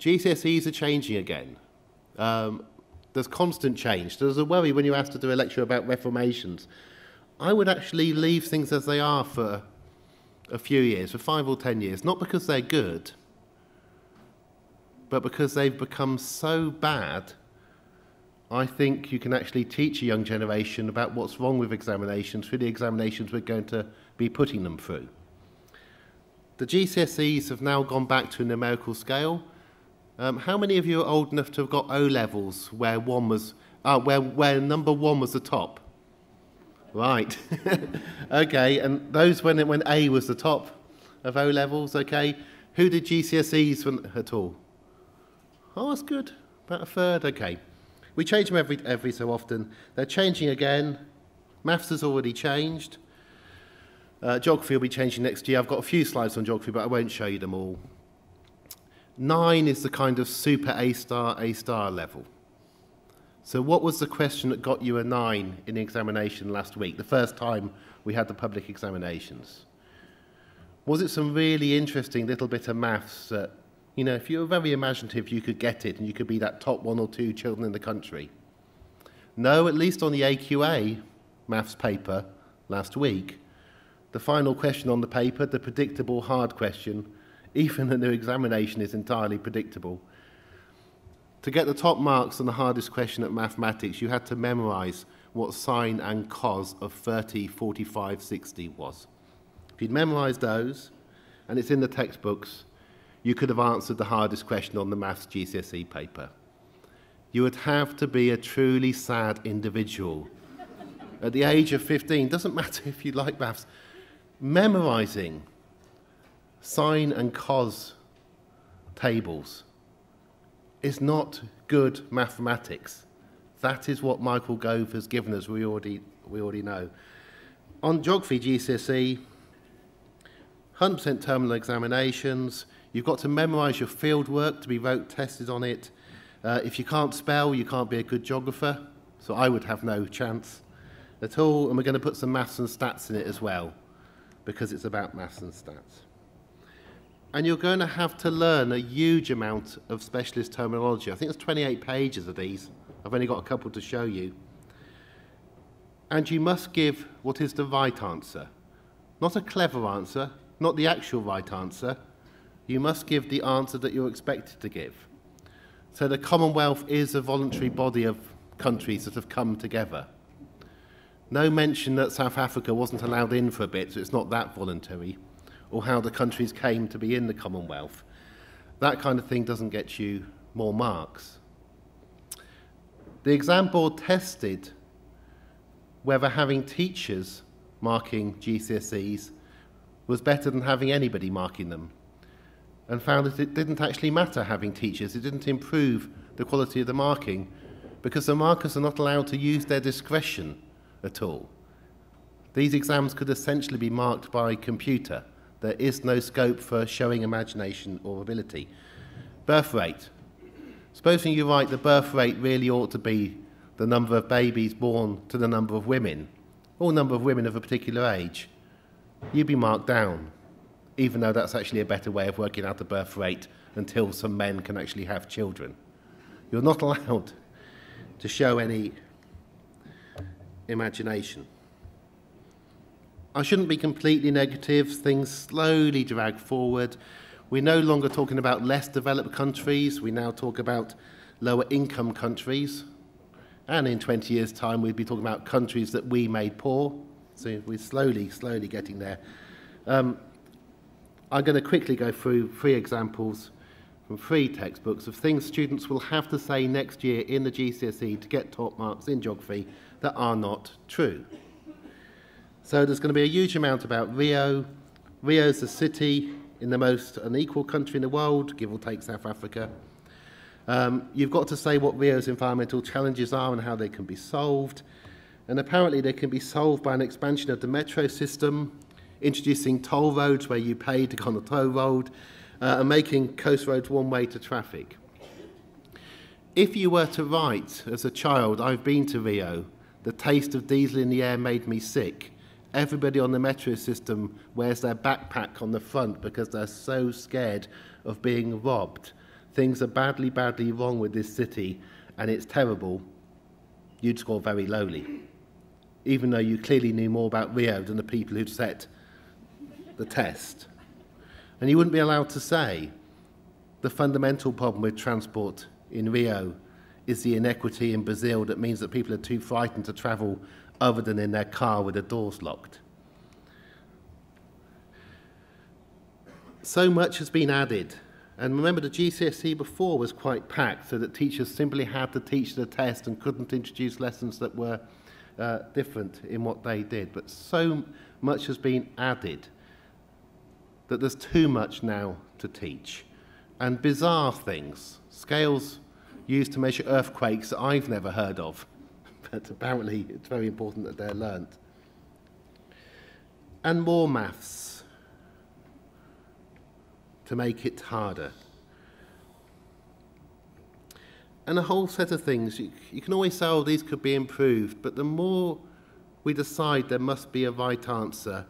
GCSEs are changing again. There's constant change. There's a worry when you're asked to do a lecture about Reformations. I would actually leave things as they are for a few years, for 5 or 10 years, not because they're good, but because they've become so bad. I think you can actually teach a young generation about what's wrong with examinations through the examinations we're going to be putting them through. The GCSEs have now gone back to a numerical scale. How many of you are old enough to have got O-levels where where number 1 was the top? Right. Okay, and those when A was the top of O-levels, okay. Who did GCSEs at all? Oh, that's good. About a third, okay. We change them every so often. They're changing again. Maths has already changed. Geography will be changing next year. I've got a few slides on geography, but I won't show you them all. 9 is the kind of super A-star level. So what was the question that got you a 9 in the examination last week, the first time we had the public examinations? Was it some really interesting little bit of maths that, you know, if you were very imaginative, you could get it and you could be that top 1 or 2 children in the country? No, at least on the AQA maths paper last week, the final question on the paper, the predictable hard question, even the new examination is entirely predictable. To get the top marks on the hardest question at mathematics, you had to memorise what sine and cos of 30, 45, 60 was. If you'd memorised those, and it's in the textbooks, you could have answered the hardest question on the maths GCSE paper. You would have to be a truly sad individual. At the age of 15, doesn't matter if you like maths, memorising sine and cos tables is not good mathematics. That is what Michael Gove has given us, we already know. On geography GCSE, 100% terminal examinations. You've got to memorise your field work to be rote tested on it. If you can't spell, you can't be a good geographer, so I would have no chance at all. And we're going to put some maths and stats in it as well, because it's about maths and stats. And you're going to have to learn a huge amount of specialist terminology. I think there's 28 pages of these. I've only got a couple to show you. And you must give what is the right answer. Not a clever answer, not the actual right answer. You must give the answer that you're expected to give. So the Commonwealth is a voluntary body of countries that have come together. No mention that South Africa wasn't allowed in for a bit, so it's not that voluntary, or how the countries came to be in the Commonwealth. That kind of thing doesn't get you more marks. The exam board tested whether having teachers marking GCSEs was better than having anybody marking them, and found that it didn't actually matter having teachers. It didn't improve the quality of the marking, because the markers are not allowed to use their discretion at all. These exams could essentially be marked by computer. There is no scope for showing imagination or ability. Birth rate. Supposing you write the birth rate really ought to be the number of babies born to the number of women, or number of women of a particular age, you'd be marked down, even though that's actually a better way of working out the birth rate until some men can actually have children. You're not allowed to show any imagination. I shouldn't be completely negative. Things slowly drag forward. We're no longer talking about less developed countries. We now talk about lower income countries. And in 20 years' time, we'd be talking about countries that we made poor. So we're slowly getting there. I'm going to quickly go through 3 examples from 3 textbooks of things students will have to say next year in the GCSE to get top marks in geography that are not true. So there's going to be a huge amount about Rio. Rio's a city in the most unequal country in the world, give or take South Africa. You've got to say what Rio's environmental challenges are and how they can be solved. And apparently they can be solved by an expansion of the metro system, introducing toll roads where you pay to go on the toll road, and making coast roads one-way to traffic. If you were to write, as a child, I've been to Rio, the taste of diesel in the air made me sick, everybody on the metro system wears their backpack on the front because they're so scared of being robbed. things are badly, badly wrong with this city and it's terrible, you'd score very lowly, even though you clearly knew more about Rio than the people who'd set the test. And you wouldn't be allowed to say the fundamental problem with transport in Rio is the inequity in Brazil that means that people are too frightened to travel other than in their car with the doors locked. So much has been added. And remember, the GCSE before was quite packed, so that teachers simply had to teach the test and couldn't introduce lessons that were different in what they did. But so much has been added that there's too much now to teach. And bizarre things, scales used to measure earthquakes that I've never heard of, but apparently it's very important that they're learnt. And more maths to make it harder. And a whole set of things. You can always say, oh, these could be improved, but the more we decide there must be a right answer,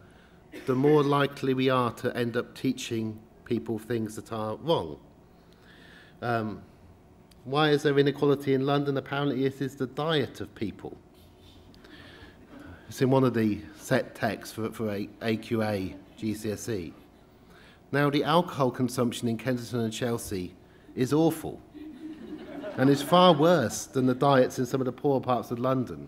the more likely we are to end up teaching people things that are wrong. Why is there inequality in London? Apparently it is the diet of people. It's in one of the set texts for AQA GCSE. Now, the alcohol consumption in Kensington and Chelsea is awful, and is far worse than the diets in some of the poorer parts of London,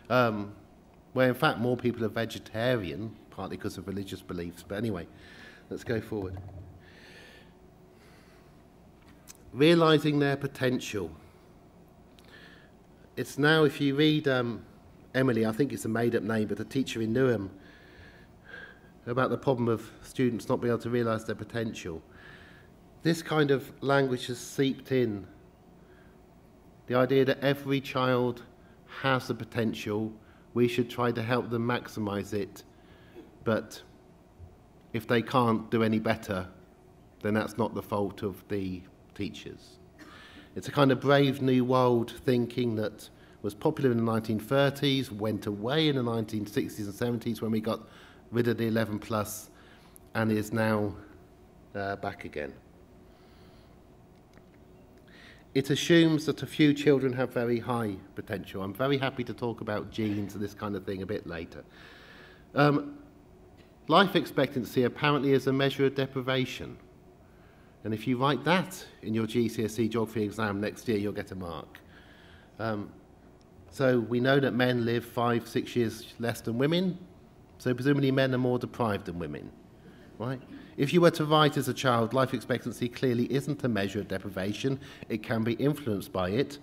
where in fact more people are vegetarian, partly because of religious beliefs. But anyway, let's go forward. Realising their potential. It's now, if you read Emily, I think it's a made-up name, but a teacher in Newham, about the problem of students not being able to realise their potential. This kind of language has seeped in. The idea that every child has the potential, we should try to help them maximise it, but if they can't do any better, then that's not the fault of the teachers. It's a kind of brave new world thinking that was popular in the 1930s, went away in the 1960s and 70s when we got rid of the 11 plus, and is now back again. It assumes that a few children have very high potential. I'm very happy to talk about genes and this kind of thing a bit later. Life expectancy apparently is a measure of deprivation. And if you write that in your GCSE geography exam next year, you'll get a mark. So we know that men live 5-6 years less than women, so presumably men are more deprived than women, right? If you were to write as a child, life expectancy clearly isn't a measure of deprivation, it can be influenced by it,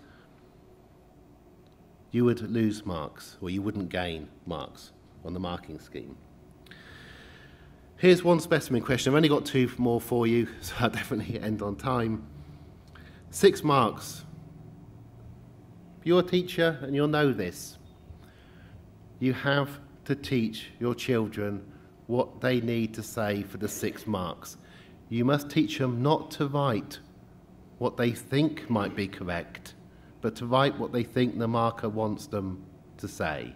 you would lose marks, or you wouldn't gain marks on the marking scheme. Here's one specimen question. I've only got 2 more for you, so I'll definitely end on time. 6 marks. You're a teacher and you'll know this. You have to teach your children what they need to say for the 6 marks. You must teach them not to write what they think might be correct, but to write what they think the marker wants them to say.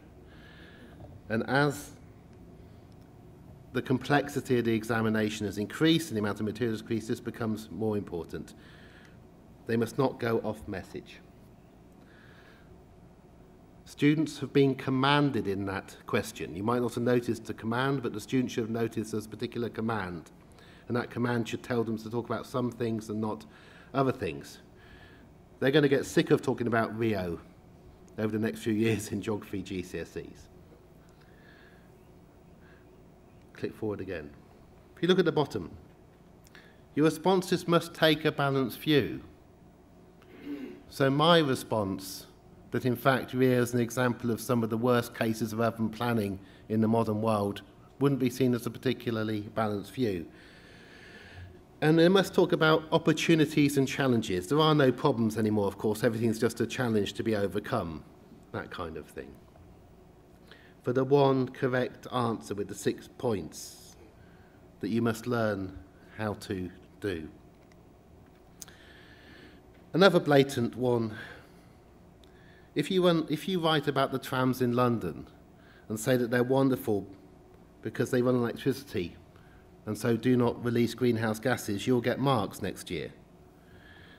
And as the complexity of the examination has increased and the amount of material has increased, this becomes more important. They must not go off message. Students have been commanded in that question. You might not have noticed the command, but the student should have noticed there's a particular command. And that command should tell them to talk about some things and not other things. They're going to get sick of talking about Rio over the next few years in geography GCSEs. Click forward again. If you look at the bottom, your responses must take a balanced view. So my response, that in fact Rio is an example of some of the worst cases of urban planning in the modern world, wouldn't be seen as a particularly balanced view. And they must talk about opportunities and challenges. There are no problems anymore, of course. Everything's just a challenge to be overcome, that kind of thing. For the one correct answer with the 6 points that you must learn how to do. Another blatant one. If you write about the trams in London and say that they're wonderful because they run on electricity and so do not release greenhouse gases, you'll get marks next year.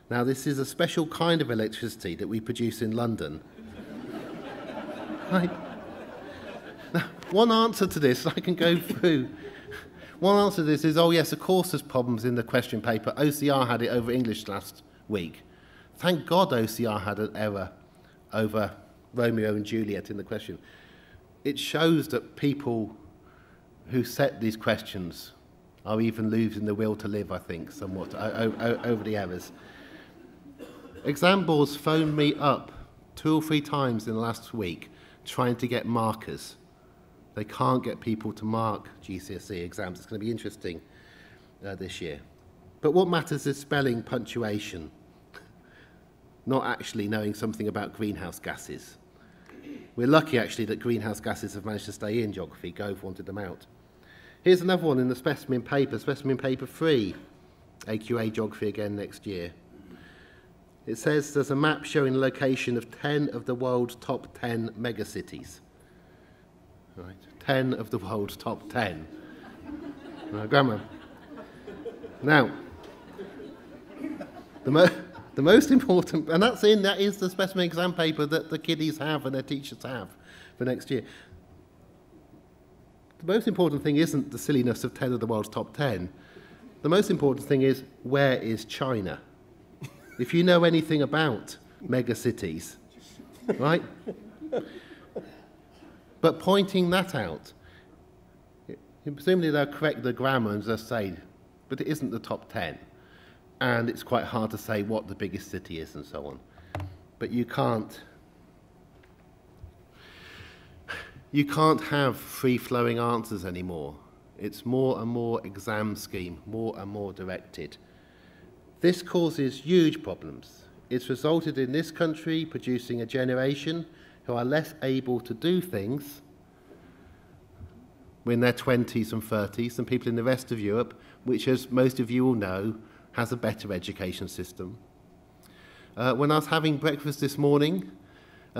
Now, this is a special kind of electricity that we produce in London. Right. Now, one answer to this, I can go through. One answer to this is, oh yes, of course there's problems in the question paper. OCR had it over English last week. Thank God OCR had an error over Romeo and Juliet in the question. It shows that people who set these questions are even losing the will to live, I think, somewhat, over the errors. Exam boards phoned me up 2 or 3 times in the last week trying to get markers. They can't get people to mark GCSE exams. It's going to be interesting this year. But what matters is spelling, punctuation, not actually knowing something about greenhouse gases. We're lucky, actually, that greenhouse gases have managed to stay in geography. Gove wanted them out. Here's another one in the specimen paper 3, AQA geography again next year. It says there's a map showing the location of 10 of the world's top 10 megacities. Right, 10 of the world's top 10. Grammar. Now, the most important, and that is the specimen exam paper that the kiddies have and their teachers have for next year. The most important thing isn't the silliness of 10 of the world's top 10. The most important thing is, where is China? If you know anything about megacities, right? But pointing that out, presumably they'll correct the grammar and just say, but it isn't the top 10. And it's quite hard to say what the biggest city is and so on. But you can't have free-flowing answers anymore. It's more and more exam scheme, more and more directed. This causes huge problems. It's resulted in this country producing a generation who are less able to do things in their 20s and 30s than people in the rest of Europe, which, as most of you will know, has a better education system. When I was having breakfast this morning,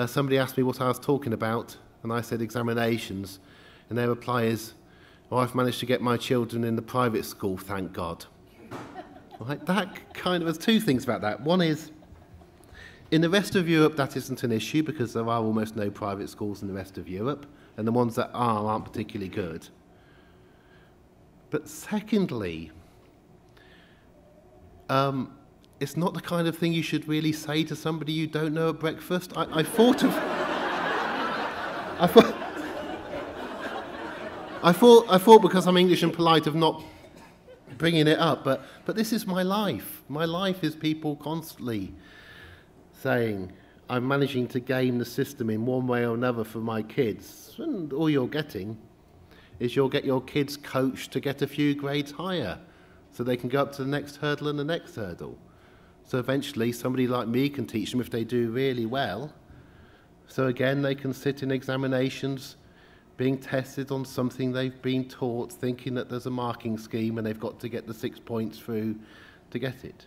somebody asked me what I was talking about, and I said examinations, and their reply is, oh, I've managed to get my children in the private school, thank God. Right? That kind of, there's 2 things about that. One is, in the rest of Europe, that isn't an issue because there are almost no private schools in the rest of Europe, and the ones that aren't particularly good. But secondly, it's not the kind of thing you should really say to somebody you don't know at breakfast. I thought because I'm English and polite of not bringing it up, but this is my life. My life is people constantly saying, I'm managing to game the system in one way or another for my kids, and all you're getting is you'll get your kids coached to get a few grades higher so they can go up to the next hurdle and the next hurdle. So eventually somebody like me can teach them if they do really well. So again, they can sit in examinations being tested on something they've been taught, thinking that there's a marking scheme and they've got to get the 6 points through to get it.